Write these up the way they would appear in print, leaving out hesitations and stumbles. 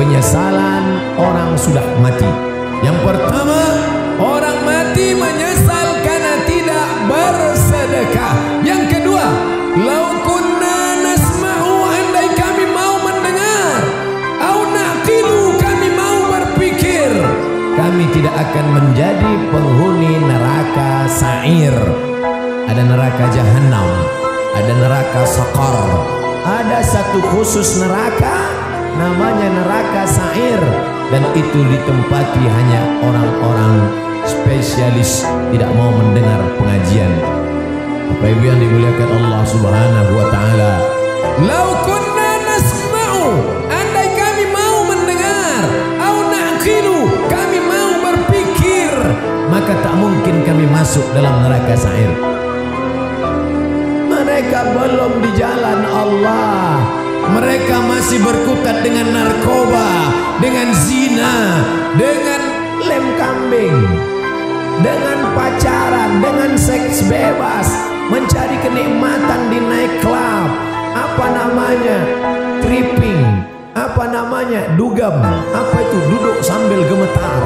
penyesalan orang sudah mati. Yang pertama, orang mati menyesal karena tidak bersedekah. Yang kedua, lau kunna nasma'u, andai kami mau mendengar, au naqilu, kami mau berpikir, kami tidak akan menjadi penghuni neraka sa'ir. Ada neraka jahanam, ada neraka sakar, ada satu khusus neraka namanya neraka sa'ir, dan itu ditempati hanya orang-orang spesialis tidak mau mendengar pengajian. Bapak Ibu yang dimuliakan Allah Subhanahu wa taala, lau kunna nasma'u, andai kami mau mendengar, au naqilu, kami mau berpikir, maka tak mungkin kami masuk dalam neraka sa'ir. Mereka belum di jalan Allah, mereka masih berkutat dengan narkoba, dengan zina, dengan lem kambing, dengan pacaran, dengan seks bebas, mencari kenikmatan di night club, apa namanya, tripping, apa namanya, dugem, apa itu, duduk sambil gemetar.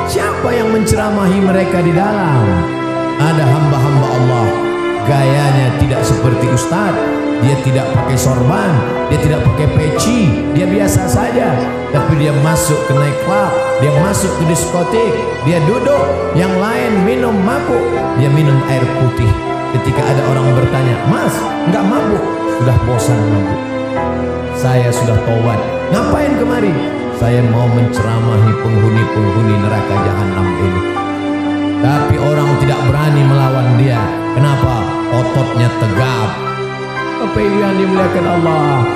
Siapa yang menceramahi mereka di dalam? Ada hamba-hamba Allah, gayanya tidak seperti ustaz, dia tidak pakai sorban, dia tidak pakai peci, dia biasa saja, tapi dia masuk ke night club, dia masuk ke diskotik, dia duduk, yang lain minum mabuk, dia minum air putih. Ketika ada orang bertanya, "Mas, enggak mabuk?" Sudah bosan mabuk. Saya sudah taubat. Ngapain kemari? Saya mau menceramahi penghuni-penghuni neraka jahanam ini. Tapi orang tidak berani melawan dia. Kenapa? Ototnya tegap. Bapak Ibu yang dimuliakan Allah,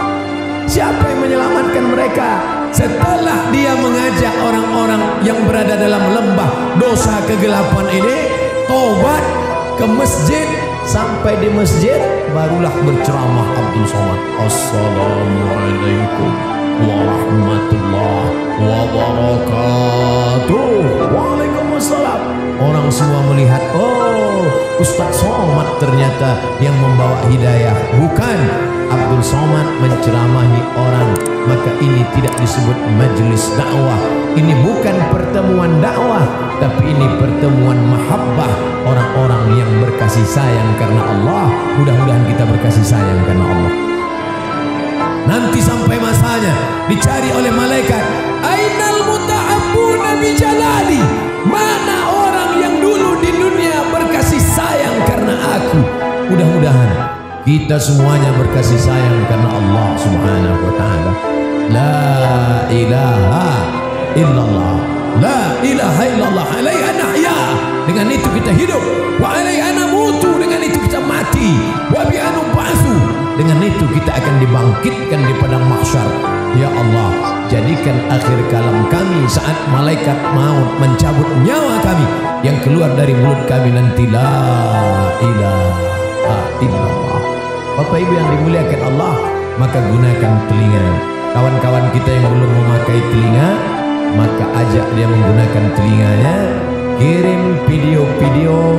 siapa yang menyelamatkan mereka? Setelah dia mengajak orang-orang yang berada dalam lembah dosa kegelapan ini taubat ke masjid, sampai di masjid barulah berceramah Abdul Somad. Assalamualaikum warahmatullahi wabarakatuh. Waalaikumsalam. Orang semua melihat, oh, Ustaz Somad ternyata yang membawa hidayah. Bukan, Abdul Somad menceramahi orang. Maka ini tidak disebut majelis dakwah. Ini bukan pertemuan dakwah, tapi ini pertemuan mahabbah, orang-orang yang berkasih sayang karena Allah. Mudah-mudahan kita berkasih sayang karena Allah. Nanti sampai masanya dicari oleh malaikat, ainal muta'abbuna bi jalali, mana orang yang dulu di dunia berkasih sayang karena aku. Mudah-mudahan kita semuanya berkasih sayang karena Allah Subhanahu wa taala. La ilaha illallah, la ilaha illallah, alaiha nahya, dengan itu kita hidup, wa alaiha namutu, dengan itu kita mati, wa bi anub'atsu, dengan itu kita akan dibangkitkan di padang mahsyar. Ya Allah, jadikan akhir kalam kami saat malaikat maut mencabut nyawa kami, yang keluar dari mulut kami nanti la ilaha illallah. Bapak Ibu yang dimuliakan Allah, maka gunakan telinga. Kawan-kawan kita yang belum memakai telinga, maka ajak dia menggunakan telinganya. Kirim video-video,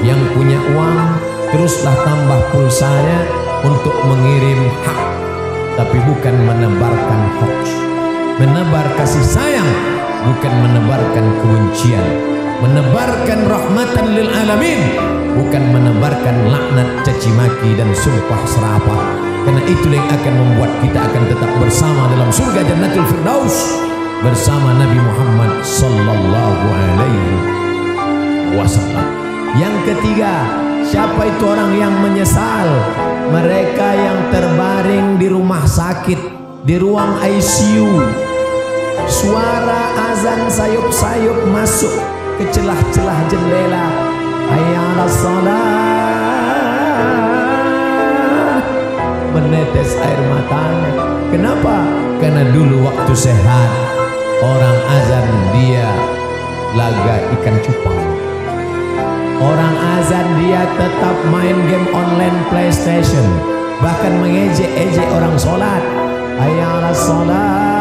yang punya uang teruslah tambah pulsanya untuk mengirim hak, tapi bukan menebarkan hoax. Menebar kasih sayang, bukan menebarkan kebencian. Menebarkan rahmatan lil alamin, bukan menebarkan laknat, caci maki dan sumpah serapah. Karena itu yang akan membuat kita akan tetap bersama dalam surga Jannatul Firdaus bersama Nabi Muhammad sallallahu alaihi wasallam. Yang ketiga, siapa itu orang yang menyesal? Mereka yang terbaring di rumah sakit, di ruang ICU. Suara azan sayup-sayup masuk ke celah-celah jendela. Hayya 'alas shalah. Menetes air matanya. Kenapa? Karena dulu waktu sehat orang azan dia laga ikan cupang. Orang azan dia tetap main game online PlayStation, bahkan mengejek-ejek orang sholat. Hayya 'alas shalah,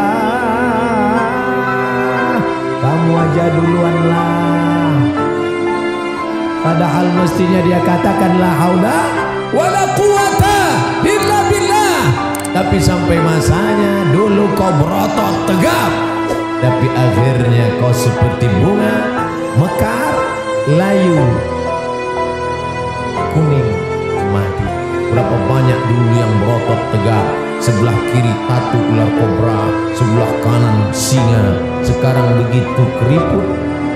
kamu aja duluan lah. Padahal mestinya dia katakan la haula wala quwata illa billah. Tapi sampai masanya dulu kau berotot tegap, tapi akhirnya kau seperti bunga mekar, layu, kuning, mati. Berapa banyak dulu yang berotot tegap, sebelah kiri tatu ular kobra, sebelah kanan singa. Sekarang begitu keriput,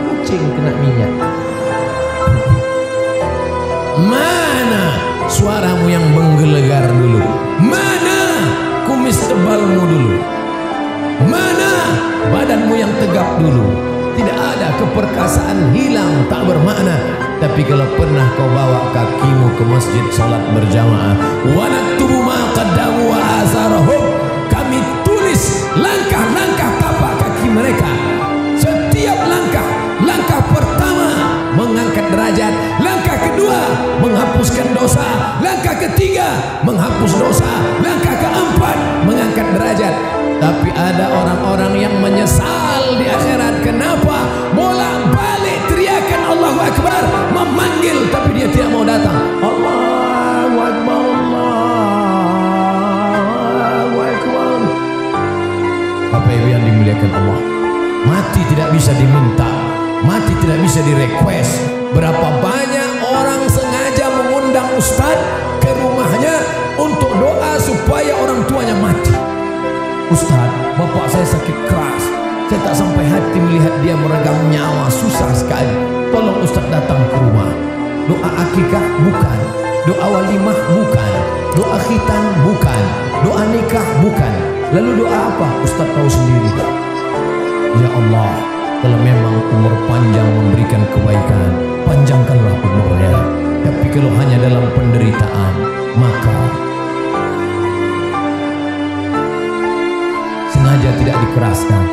kucing kena minyak. Mana suaramu yang menggelegar dulu? Mana kumis tebalmu dulu? Mana badanmu yang tegap dulu? Tidak ada, keperkasaan hilang, tak bermakna. Tapi kalau pernah kau bawa kakimu ke masjid salat berjamaah, wa naktubu ma qaddamu wa azarahum, kami tulis langkah-langkah tapak kaki mereka. Setiap langkah pertama mengangkat derajat, langkah kedua menghapuskan dosa, langkah ketiga menghapus dosa, langkah keempat mengangkat derajat. Tapi ada orang-orang yang menyesal di akhirat. Kenapa? Bolak-balik teriakan Allahu Akbar, memanggil, tapi dia tidak mau datang. Allahu Akbar, Allahu Akbar. Bapak Ibu yang dimuliakan Allah, mati tidak bisa diminta, mati tidak bisa direquest. Berapa banyak orang sengaja mengundang ustadz ke rumahnya untuk doa supaya orang tuanya mati. Ustaz, bapak saya sakit keras, saya tak sampai hati melihat dia meregang nyawa, susah sekali. Tolong Ustaz datang ke rumah. Doa akikah bukan, doa walimah bukan, doa khitan bukan, doa nikah bukan. Lalu doa apa? Ustaz tahu sendiri. Ya Allah, kalau memang umur panjang memberikan kebaikan, panjangkanlah umurnya. Tapi kalau hanya dalam penderitaan, maka sengaja tidak dikeraskan,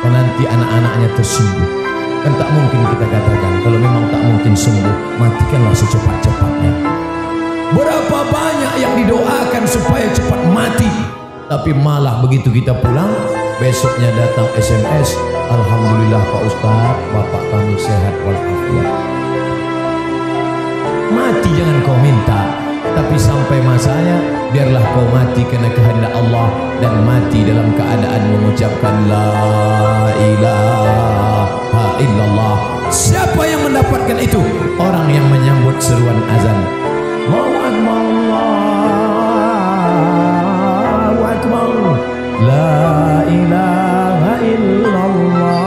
dan nanti anak-anaknya tersinggung. Kan tak mungkin kita katakan, kalau memang tak mungkin sembuh, matikanlah secepat-cepatnya. Berapa banyak yang didoakan supaya cepat mati, tapi malah begitu kita pulang, besoknya datang SMS, Alhamdulillah Pak Ustaz, bapak kami sehat walafiat. Mati jangan kau minta, tapi sampai masanya biarlah kau mati karena kehendak Allah, dan mati dalam keadaan mengucapkan la ilaha illallah. Siapa yang mendapatkan itu? Orang yang menyambut seruan azan. Allahu Akbar, Allahu Akbar, la ilaha illallah,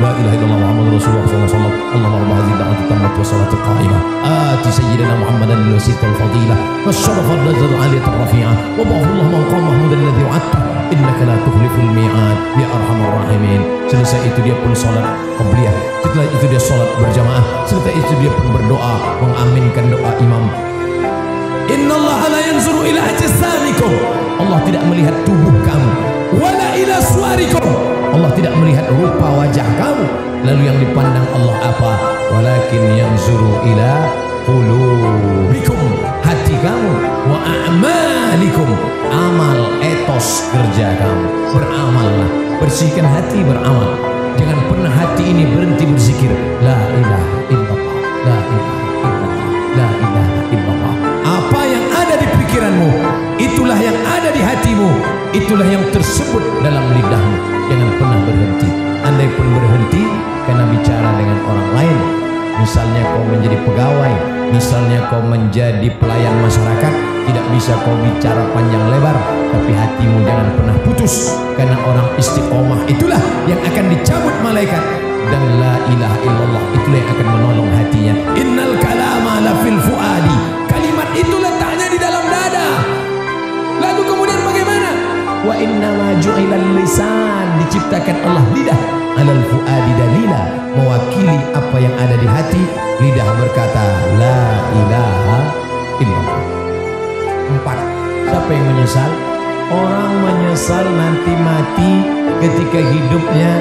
la ilaha illallah Muhammadur Rasulullah sallallahu alaihi wasallam. Allahumma hadhihi da'wati tammat wa salatu qa'imah ati sayyidina Muhammadan al-wasita al-fadilah wa syarafa al-darajat al-aliyah al-rafi'ah wa ba'athullah maqam Mahmud alladhi wa'adta innaka la tukhliful mi'ad ya arhamar rahimin. Selesai itu dia pun salat qabliyah, setelah itu dia salat berjamaah, setelah itu dia pun berdoa mengaminkan doa imam. Innallaha la yanzuru ila ajsamikum, Allah tidak melihat tubuh kamu, wala ila suwarikum, Allah tidak melihat rupa wajah kamu. Lalu yang dipandang Allah apa? Walakin yanzuru ila qulubikum, hati kamu, wa a'malikum, amal, etos kerja kamu. Beramallah, bersihkan hati, beramal. Jangan pernah hati ini berhenti berzikir la ilaha illallah, la ilaha illallah, la ilaha illallah. Apa yang ada di pikiranmu, itulah yang ada di hatimu, itulah yang tersebut dalam lidahmu. Jangan pernah berhenti. Andai pun berhenti karena bicara dengan orang lain, misalnya kau menjadi pegawai, misalnya kau menjadi pelayan masyarakat, tidak bisa kau bicara panjang lebar, tapi hatimu jangan pernah putus, karena orang istiqomah itulah yang akan dicabut malaikat, dan la ilaha illallah itulah yang akan menolong hatinya. Innal kalama la fil fuadi, kalimat itu letaknya di dalam dada. Lalu kemudian bagaimana? Wa inna ma ju'ilal lisan, diciptakan Allah lidah, alal fuadi dalila, mewakili apa yang ada di hati. Lidah berkata la ilaha illallah. 4. Siapa yang menyesal? Orang menyesal nanti mati ketika hidupnya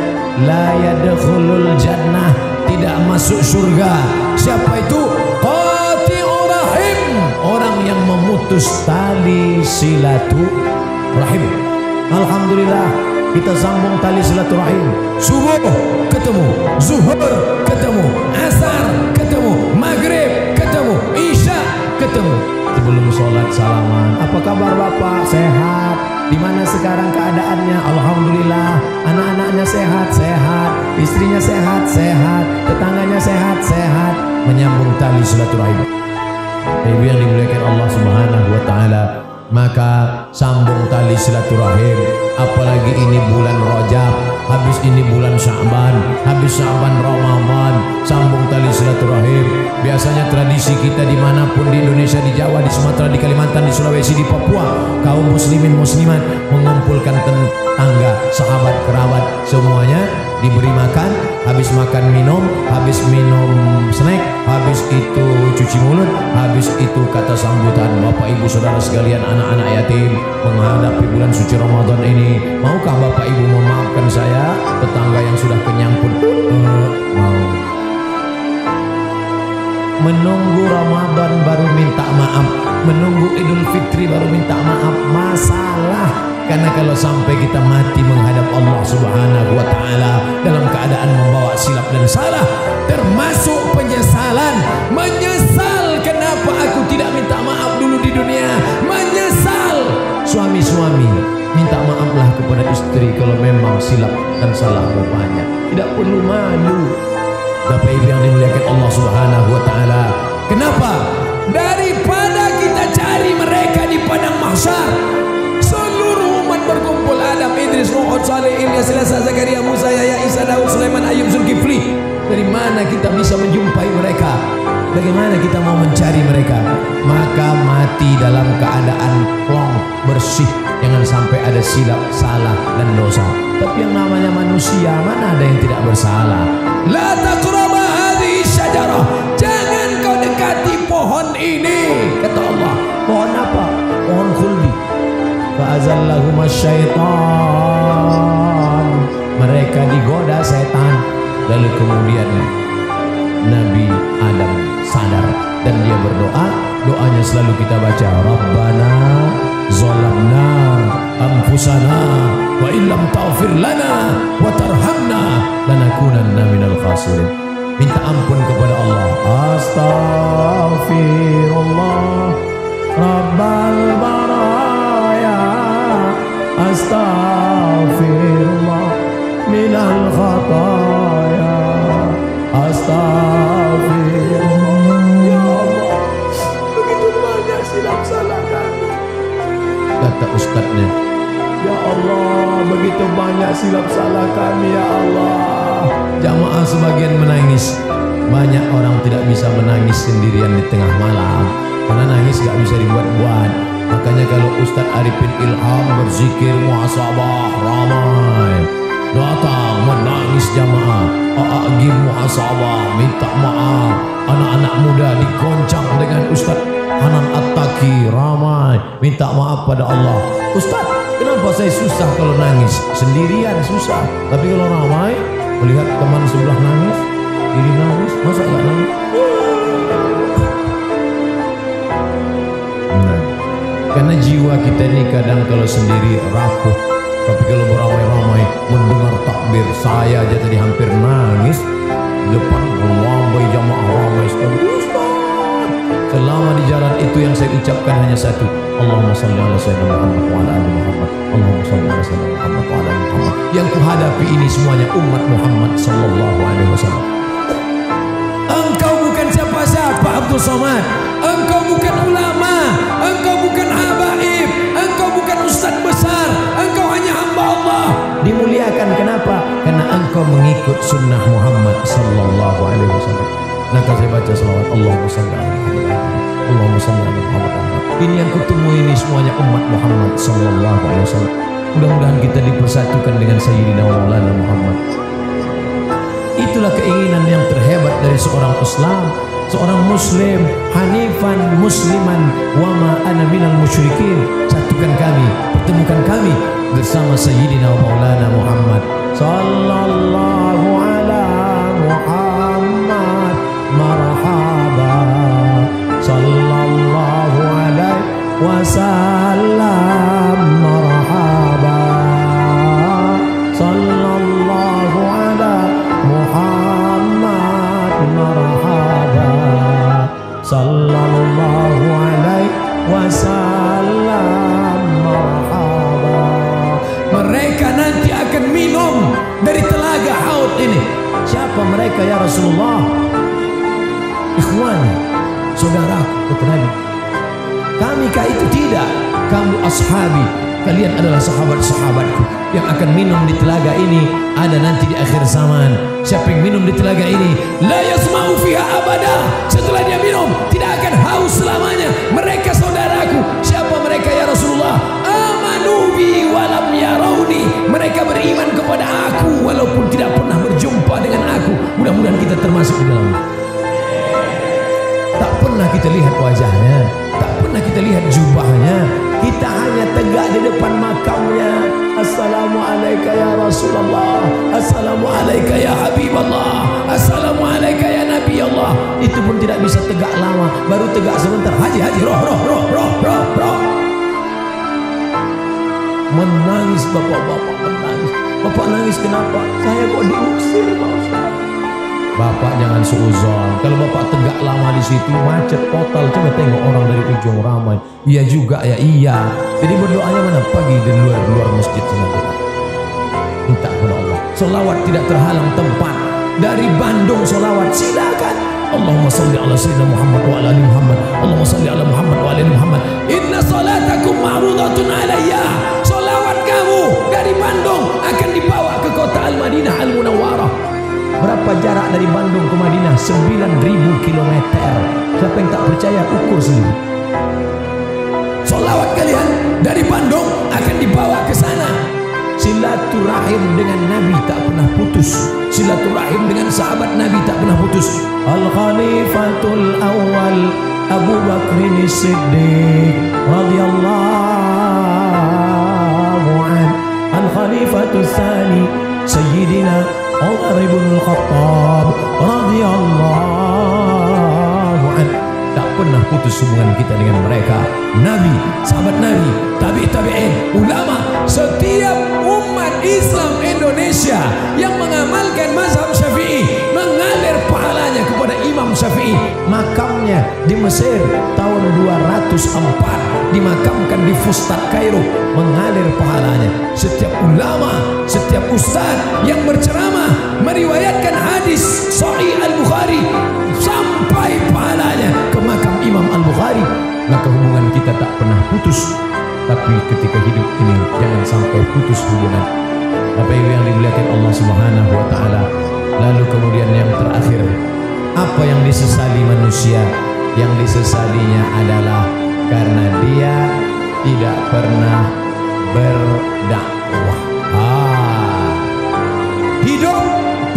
la yadkhulul jannah, tidak masuk surga. Siapa itu? Qati'ur rahim, orang yang memutus tali silaturahim. Alhamdulillah, kita sambung tali silaturahim. Subuh ketemu, zuhur ketemu, asar ketemu, maghrib ketemu, isya ketemu. Sebelum sholat salaman, apa kabar bapak? Sehat. Di mana sekarang keadaannya? Alhamdulillah, anak-anaknya sehat-sehat, istrinya sehat-sehat, tetangganya sehat-sehat, menyambung tali silaturahim. Ibu yang dimuliakan Allah Subhanahu wa taala, maka sambung tali silaturahim. Apalagi ini bulan Rajab, habis ini bulan Sya'ban, habis Sya'ban Ramadan, sambung tali silaturahim. Biasanya tradisi kita dimanapun di Indonesia, di Jawa, di Sumatera, di Kalimantan, di Sulawesi, di Papua, kaum muslimin muslimat mengumpulkan tetangga, sahabat, kerabat, semuanya diberi makan. Habis makan minum, habis minum snack, habis itu cuci mulut, habis itu kata sambutan. Bapak ibu saudara sekalian, anak-anak yatim menghadapi bulan suci Ramadan ini, maukah bapak ibu memaafkan saya? Tetangga yang sudah kenyang pun mau. Menunggu Ramadan baru minta maaf, menunggu Idul Fitri baru minta maaf, masalah. Karena kalau sampai kita mati menghadap Allah Subhanahu wa taala dalam keadaan membawa silap dan salah, termasuk penyesalan, menyesal kenapa aku tidak minta maaf dulu di dunia, menyesal. Suami-suami, minta maaflah kepada istri kalau memang silap dan salah banyak, tidak perlu malu. Bapak ibu yang dimuliakan Allah Subhanahu wa taala, kenapa? Daripada kita cari mereka di padang mahsyar, seluruh umat berkumpul, Adam, Idris, Nuh, Saleh, Ilyas, Ilasa, Zakaria, Musa, Yahya, Isa, Daud, Sulaiman, Ayub, Zulkifli. Dari mana kita bisa menjumpai mereka? Bagaimana kita mau mencari mereka? Maka mati dalam keadaan plong, bersih, jangan sampai ada silap, salah dan dosa. Tapi yang namanya manusia, mana ada yang tidak bersalah? La taqraba hadhihi syajarah, jangan kau dekati pohon ini, kata Allah. Pohon apa? Pohon khuldi. Fa'azallahum syaitan, mereka digoda setan. Lalu kemudian Nabi Adam sadar dan dia berdoa. Doanya selalu kita baca, Rabbana zalamna anfusana wa illam taghfir lana wa tarhamna lanakunanna minal khasirin. Minta ampun kepada Allah. Astaghfirullah Rabbal baraya, astaghfirullah minal khataya, astaghfirullah. Ya Allah, begitu banyak silap salah kami. Kata ustadznya, ya Allah, begitu banyak silap salah kami, ya Allah. Jamaah sebagian menangis. Banyak orang tidak bisa menangis sendirian di tengah malam, karena nangis gak bisa dibuat-buat. Makanya kalau Ustadz Arifin Ilham berzikir muhasabah ramai, datang menangis jamaah, a'agim muhasabah, minta maaf. Anak-anak muda digoncang dengan Ustadz Hanan At-Taki, ramai minta maaf pada Allah. Ustadz, kenapa saya susah kalau nangis? Sendirian susah, tapi kalau ramai, melihat teman sebelah nangis, diri nangis, masa gak nangis? Karena jiwa kita ini kadang kalau sendiri rapuh, tapi kalau beramai-ramai mendengar takbir, saya aja tadi hampir nangis depan ramai jamaah ramai sekali. Selama di jalan itu yang saya ucapkan hanya satu, Allahumma salli ala sayyidina Muhammad wa ala ali Muhammad, Allahumma salli ala sayyidina Muhammad wa ala ali Muhammad. Yang kuhadapi ini semuanya umat Muhammad sallallahu alaihi wasallam. Engkau bukan siapa-siapa Abdul Somad, engkau bukan ulama, engkau bukan habaib, engkau bukan ustadz besar, engkau hanya hamba Allah. Dimuliakan kenapa? Karena engkau mengikut sunnah Muhammad sallallahu alaihi wasallam. Maka saya baca selawat Allahumma salli ala Muhammad, Allahumma salli ala Muhammad. Ini yang kutemu ini semuanya umat Muhammad sallallahu alaihi wasallam. Mudah-mudahan kita dipersatukan dengan Sayyidina Maulana Muhammad. Itulah keinginan yang terhebat dari seorang Islam, seorang Muslim, hanifan musliman, wa ma ana minal musyrikin. Satukan kami, pertemukan kami bersama Sayyidina Maulana Muhammad sallallahu ala Muhammad. Marhaba sallallahu alaihi wasallam, marhaba sallallahu ala Muhammad, marhaba sallallahu alaihi wasallam, marhaba. dari telaga Haud ini. Siapa mereka ya Rasulullah? Ikhwani, saudaraku, kata Nabi. Kami kah itu? Tidak. Kamu ashabi, kalian adalah sahabat-sahabatku yang akan minum di telaga ini. Ada nanti di akhir zaman. Siapa yang minum di telaga ini, la yasma'u fiha abada. Setelah dia minum, tidak akan haus selamanya. Mereka saudaraku. Siapa mereka ya Rasulullah? Amanu bi walam yarawni. Mereka beriman kepada aku walaupun tidak pernah berjumpa dengan aku. Mudah-mudahan kita termasuk di dalamnya. Tak pernah kita lihat wajahnya, tak pernah kita lihat jubahnya. Kita hanya tegak di depan makamnya. Assalamualaikum ya Rasulullah, Assalamualaikum ya Habiballah, Assalamualaikum ya Nabi Allah. Itu pun tidak bisa tegak lama, baru tegak sebentar. Haji roh. Menangis bapak-bapak, menangis. Bapak nangis kenapa? Saya kok diusir Pak Ustaz. Bapak jangan suuzon. Kalau bapak tegak lama di situ macet total. Coba tengok orang dari ujung ramai. Iya juga ya, iya. Jadi berdoanya mana? Pagi di luar masjid sana. Minta kepada Allah. Selawat tidak terhalang tempat. Dari Bandung selawat silakan. Allahumma salli ala sayyidina Muhammad wa ala ali Muhammad. Allahumma salli ala Muhammad wa ala ali Muhammad. Inna salatakum ma'rudatun alayya. Selawat kamu dari Bandung akan dibawa ke kota Al-Madinah Al-Munawwarah. Berapa jarak dari Bandung ke Madinah? 9.000 km. Siapa yang tak percaya, ukur sendiri. Solawat kalian dari Bandung akan dibawa ke sana. Silaturahim dengan Nabi tak pernah putus. Silaturahim dengan sahabat Nabi tak pernah putus. Al-Khalifatul Awal Abu Bakr As-Siddiq radhiyallahu an. Al-Khalifatul Tsani Sayyidina Umar ibn al-Khattab radhiyallahu an. Tak pernah putus hubungan kita dengan mereka. Nabi, sahabat Nabi, tabi'in, ulama, setiap umat Islam Indonesia yang mengamalkan mazhab Syafi'i mengalir pahalanya kepada Imam Syafi'i. Makamnya di Mesir tahun 204, dimakamkan di Fustat Kairo, mengalir pahalanya. Setiap ulama, setiap ustaz yang berceramah meriwayatkan hadis Sahih Al-Bukhari sampai pahalanya ke makam Imam Al-Bukhari. Maka hubungan kita tak pernah putus. Tapi ketika hidup ini jangan sampai putus hubungan. Bapak Ibu yang dimuliakan Allah Subhanahu wa taala. Lalu kemudian yang terakhir, apa yang disesali manusia? Yang disesalinya adalah karena dia tidak pernah berdakwah. Hidup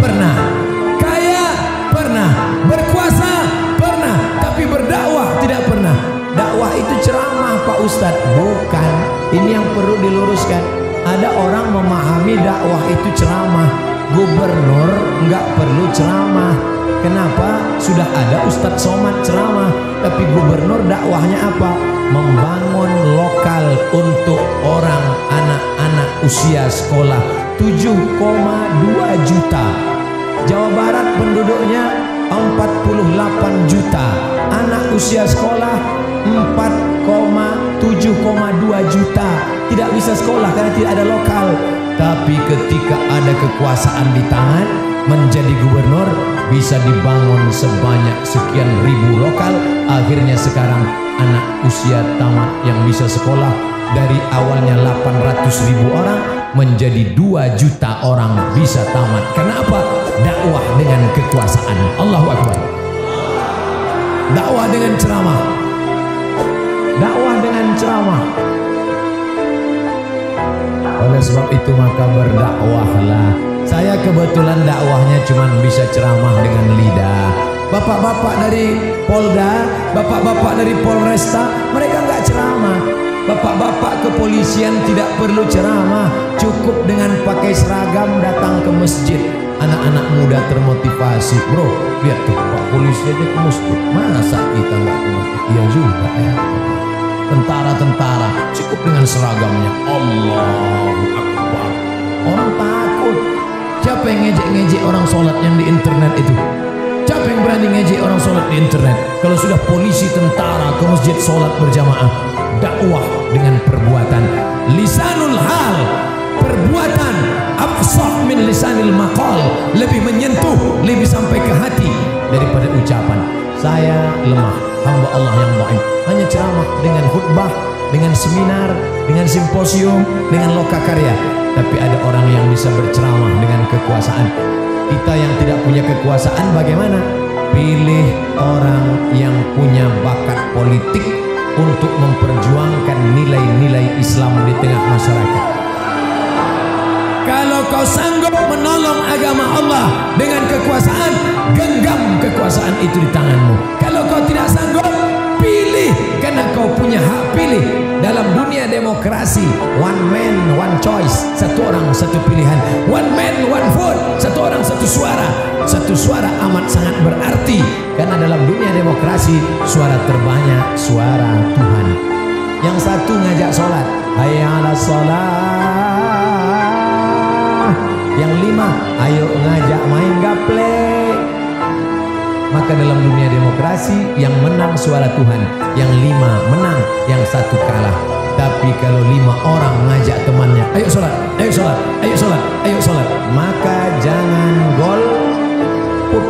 pernah, kaya pernah, berkuasa pernah, tapi berdakwah tidak pernah. Dakwah itu ceramah Pak Ustadz, bukan. Ini yang perlu diluruskan. Ada orang memahami dakwah itu ceramah. Gubernur nggak perlu ceramah. Kenapa? Sudah ada Ustadz Somad ceramah. Tapi gubernur dakwahnya apa? Membangun lokal untuk orang anak-anak usia sekolah. 7,2 juta. Jawa Barat penduduknya 48 juta. Anak usia sekolah 4,7,2 juta. Tidak bisa sekolah karena tidak ada lokal. Tapi ketika ada kekuasaan di tangan, menjadi gubernur, bisa dibangun sebanyak sekian ribu lokal. Akhirnya sekarang anak usia tamat yang bisa sekolah dari awalnya 800.000 orang menjadi 2 juta orang bisa tamat. Karena apa? Dakwah dengan kekuasaan. Allahu Akbar. Dakwah dengan ceramah. Dakwah dengan ceramah. Oleh sebab itu maka berdakwahlah. Saya kebetulan dakwahnya cuma bisa ceramah dengan lidah. Bapak-bapak dari Polda, bapak-bapak dari Polresta, mereka nggak ceramah. Bapak-bapak kepolisian tidak perlu ceramah, cukup dengan pakai seragam datang ke masjid. Anak-anak muda termotivasi. Bro, lihat tuh Pak polisi aja ke masjid. Masa kita nggak ke masjid? Iya juga ya. Tentara-tentara cukup dengan seragamnya. Allahu Akbar. Orang takut. Siapa yang ngejek-ngejek orang sholat yang di internet itu? Siapa yang berani ngejek orang sholat di internet? Kalau sudah polisi tentara ke masjid sholat berjamaah. Dakwah dengan perbuatan. Lisanul hal, perbuatan. aqsah min lisanil maqal, lebih menyentuh, lebih sampai ke hati daripada ucapan. Saya lemah, hamba Allah yang dhaif, hanya ceramah dengan khutbah, dengan seminar, dengan simposium, dengan lokakarya. Tapi ada orang yang bisa berceramah dengan kekuasaan. Kita yang tidak punya kekuasaan bagaimana? Pilih orang yang punya bakat politik untuk memperjuangkan nilai-nilai Islam di tengah masyarakat. Kalau kau sanggup menolong agama Allah dengan kekuasaan, genggam kekuasaan itu di tanganmu. Kalau kau tidak sanggup, pilih, karena kau punya hak pilih. Dalam dunia demokrasi, one man one choice, satu orang satu pilihan, one man one vote, satu orang satu suara. Satu suara amat sangat berarti, karena dalam dunia demokrasi suara terbanyak suara Tuhan. Yang satu ngajak sholat, hayya 'alas sholat. Yang lima, ayo ngajak main gaple. Maka dalam dunia demokrasi yang menang suara Tuhan, yang lima menang, yang satu kalah. Tapi kalau lima orang ngajak temannya, ayo sholat, ayo sholat, ayo sholat, ayo sholat, maka jangan golput.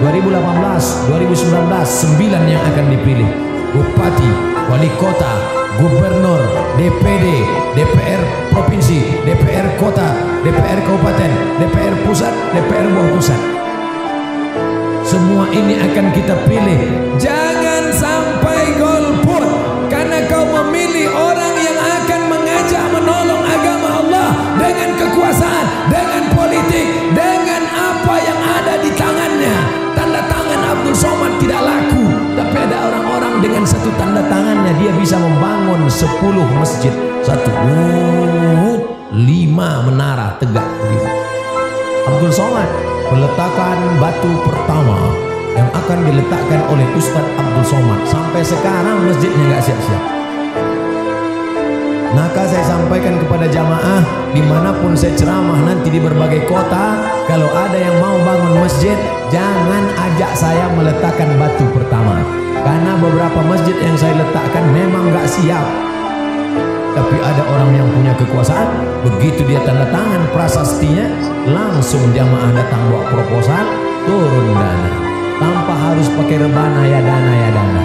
2018, 2019, 9 yang akan dipilih. Bupati, wali kota, gubernur, DPD, DPR provinsi, DPR kota, DPR kabupaten, DPR pusat, DPR bawah pusat. Semua ini akan kita pilih. Jangan sampai golput, karena kau memilih orang yang akan mengajak menolong agama Allah dengan kekuasaan, dengan politik, dengan apa yang ada di tangannya. Tanda tangan Abdul Somad tidak laku, tapi ada orang-orang dengan satu tanda tangannya dia bisa membangun 10 masjid, 5 menara tegak berdiri. Abdul Somad, peletakan batu pertama yang akan diletakkan oleh Ustadz Abdul Somad. Sampai sekarang masjidnya nggak siap-siap. Maka saya sampaikan kepada jamaah, dimanapun saya ceramah nanti di berbagai kota, kalau ada yang mau bangun masjid, jangan ajak saya meletakkan batu pertama, karena beberapa masjid yang saya letakkan memang nggak siap. Tapi ada orang yang punya kekuasaan, begitu dia tanda tangan prasastinya, langsung jamaah datang bawa proposal, turun dana, tanpa harus pakai rebana ya dana,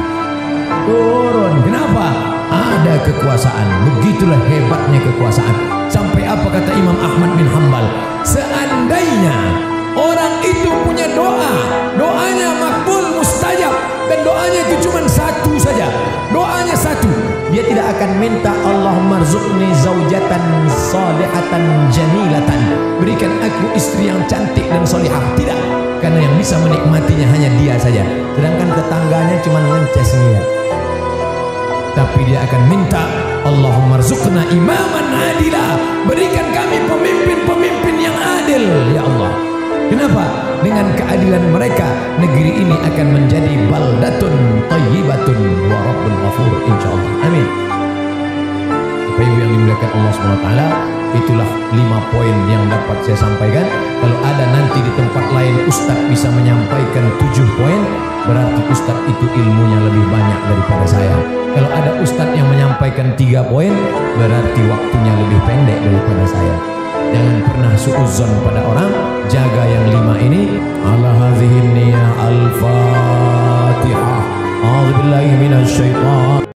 turun. Kenapa? Ada kekuasaan. Begitulah hebatnya kekuasaan. Sampai apa kata Imam Ahmad bin Hanbal, seandainya orang itu punya doa, doanya makbul mustajab, dan doanya itu cuma satu saja, doanya satu, dia tidak akan minta Allahumma rzuqni zaujatan salihatan jamilatan, berikan aku istri yang cantik dan salihah. Tidak, karena yang bisa menikmatinya hanya dia saja, sedangkan tetangganya cuma ngences niat. Tapi dia akan minta Allahumma rzuqna imaman adila, berikan kami pemimpin-pemimpin yang adil ya Allah. Kenapa? Dengan keadilan mereka, negeri ini akan menjadi baldatun thayyibatun wa rabbun ghafur, insyaallah. Amin. Bapak Ibu yang dimuliakan Allah SWT, itulah 5 poin yang dapat saya sampaikan. Kalau ada nanti di tempat lain Ustadz bisa menyampaikan 7 poin, berarti Ustadz itu ilmunya lebih banyak daripada saya. Kalau ada Ustadz yang menyampaikan 3 poin, berarti waktunya lebih pendek daripada saya. Jangan pernah suudzon pada orang, jaga yang 5 ini.